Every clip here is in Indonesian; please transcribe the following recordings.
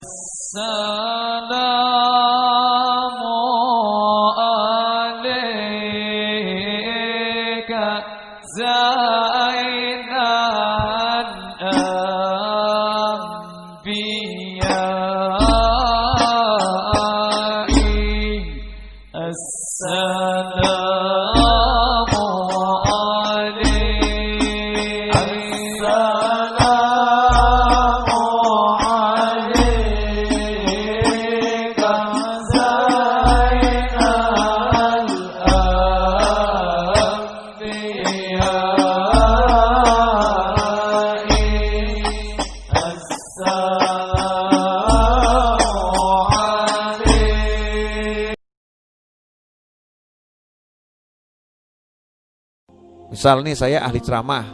Assalamu alayka Zainal Anbiya'i. Assalamu alayka Misal nih saya ahli ceramah.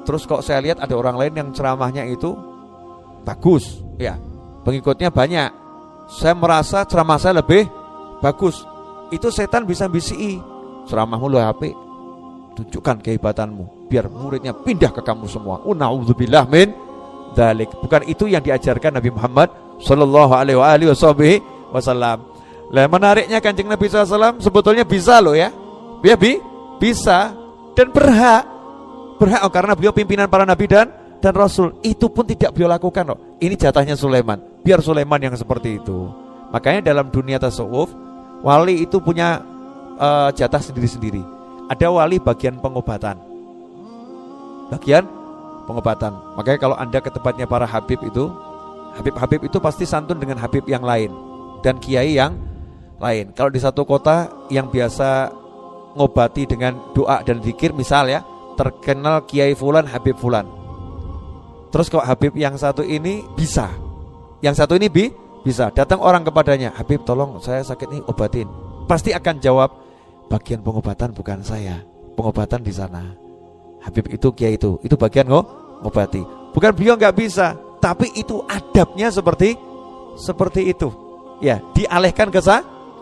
Terus kok saya lihat ada orang lain yang ceramahnya itu bagus, ya, pengikutnya banyak. Saya merasa ceramah saya lebih bagus. Itu setan bisa bisi, ceramahmu lu HP, tunjukkan kehebatanmu, biar muridnya pindah ke kamu semua. Na'udzubillah min dzalik. Bukan itu yang diajarkan Nabi Muhammad sallallahu alaihi wasallam. Lah menariknya Kanjeng Nabi SAW sebetulnya bisa loh ya. Dia bisa dan berhak karena beliau pimpinan para nabi dan rasul. Itu pun tidak beliau lakukan loh. Ini jatahnya Sulaiman. Biar Sulaiman yang seperti itu. Makanya dalam dunia tasawuf, wali itu punya jatah sendiri-sendiri. Ada wali bagian pengobatan. Makanya kalau Anda ke tempatnya para habib itu pasti santun dengan habib yang lain dan kiai yang lain. Kalau di satu kota yang biasa ngobati dengan doa dan zikir, misal ya, terkenal kiai fulan, habib fulan. Terus kok habib yang satu ini bisa, datang orang kepadanya, Habib tolong saya sakit nih obatin. Pasti akan jawab, bagian pengobatan bukan saya, pengobatan di sana. Habib itu, kiai itu bagian ngobati. Bukan beliau nggak bisa, tapi itu adabnya seperti itu. Ya, dialihkan ke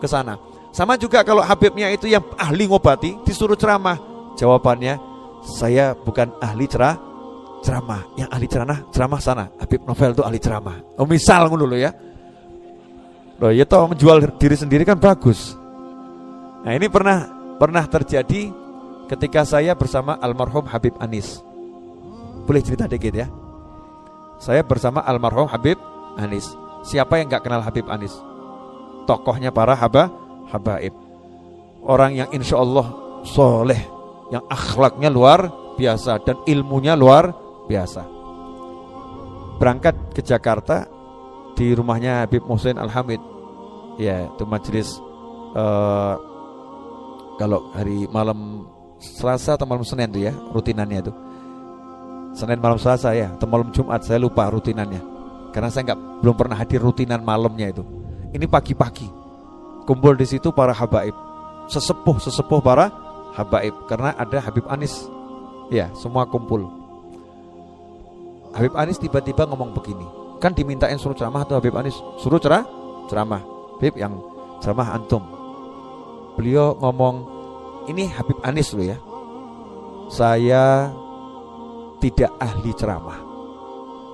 sana. Sama juga kalau habibnya itu yang ahli ngobati disuruh ceramah, jawabannya saya bukan ahli ceramah, yang ahli ceramah sana. Habib Novel itu ahli ceramah. Misal ngono lho ya. Loh ya toh, menjual diri sendiri kan bagus. Nah, ini pernah terjadi ketika saya bersama almarhum Habib Anis. Boleh cerita dikit ya? Saya bersama almarhum Habib Anis. Siapa yang gak kenal Habib Anis? Tokohnya para habaib. Orang yang insya Allah soleh, yang akhlaknya luar biasa dan ilmunya luar biasa. Berangkat ke Jakarta di rumahnya Habib Muhsin Al-Hamid. Ya, itu majelis kalau hari malam Selasa atau malam Senin itu ya, rutinannya itu. Senin malam Selasa ya, atau malam Jumat, saya lupa rutinannya. Karena saya belum pernah hadir rutinan malamnya itu. Ini pagi-pagi kumpul di situ para habaib, sesepuh para habaib, karena ada Habib Anis. Ya, semua kumpul. Habib Anis tiba-tiba ngomong begini. Kan dimintain suruh ceramah tuh Habib Anis, suruh ceramah. Habib yang ceramah antum. Beliau ngomong, ini Habib Anis loh ya. Saya tidak ahli ceramah,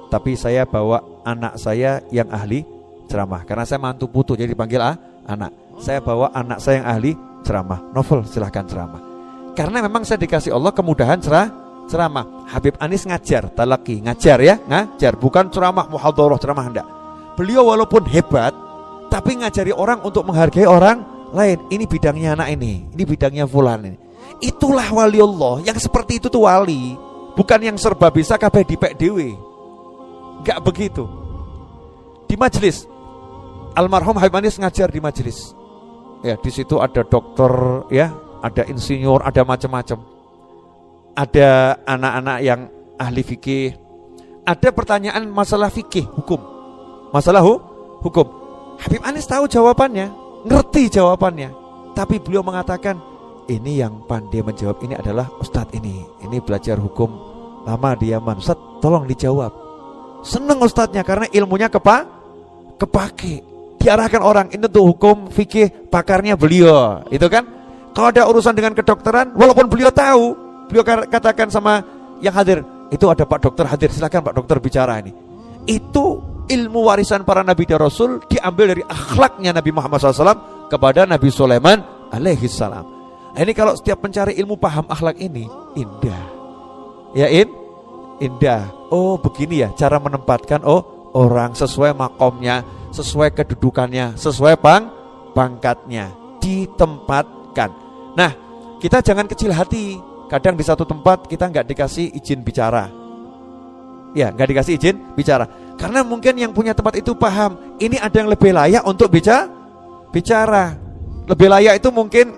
tapi saya bawa anak saya yang ahli ceramah. Karena saya mantu putu jadi dipanggil anak. Saya bawa anak saya yang ahli ceramah. Novel silahkan ceramah. Karena memang saya dikasih Allah kemudahan ceramah. Habib Anis ngajar, talaki, ngajar, bukan ceramah muhadharah, ceramah enggak. Beliau walaupun hebat, tapi ngajari orang untuk menghargai orang lain. Ini bidangnya anak ini bidangnya fulan ini. Itulah wali Allah. Yang seperti itu tuh wali. Bukan yang serba bisa kabeh dipek dewe. Enggak begitu. Di majelis almarhum Habib Anis ngajar di majelis. Ya, di situ ada dokter, ya, ada insinyur, ada macam-macam. Ada anak-anak yang ahli fikih. Ada pertanyaan masalah fikih, hukum. Masalah hukum. Habib Anis tahu jawabannya, ngerti jawabannya. Tapi beliau mengatakan, ini yang pandai menjawab ini adalah Ustadz ini belajar hukum lama di Yaman. Ustadz tolong dijawab. Seneng Ustadznya karena ilmunya kepake. Diarahkan orang, ini tuh hukum fikih pakarnya beliau. Itu kan. Kalau ada urusan dengan kedokteran, walaupun beliau tahu, beliau katakan sama yang hadir, Itu ada Pak Dokter hadir, silakan Pak Dokter bicara ini. Itu ilmu warisan para nabi dan rasul diambil dari akhlaknya Nabi Muhammad SAW kepada Nabi Sulaiman alaihi salam. Nah, ini kalau setiap mencari ilmu paham akhlak ini indah. Ya indah. Oh begini ya cara menempatkan orang sesuai makomnya, sesuai kedudukannya, sesuai pangkatnya, ditempatkan. Nah, kita jangan kecil hati. Kadang di satu tempat kita nggak dikasih izin bicara. Ya, nggak dikasih izin bicara. Karena mungkin yang punya tempat itu paham, ini ada yang lebih layak untuk bicara. Lebih layak itu mungkin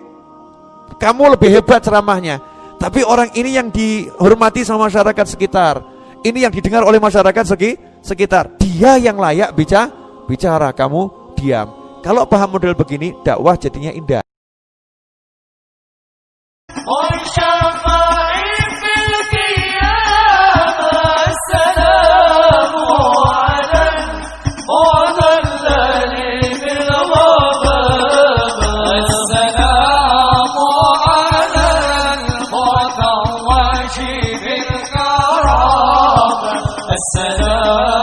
kamu lebih hebat ceramahnya. Tapi orang ini yang dihormati sama masyarakat sekitar. Ini yang didengar oleh masyarakat sekitar. Dia yang layak bicara, kamu diam. Kalau paham model begini, dakwah jadinya indah. السلام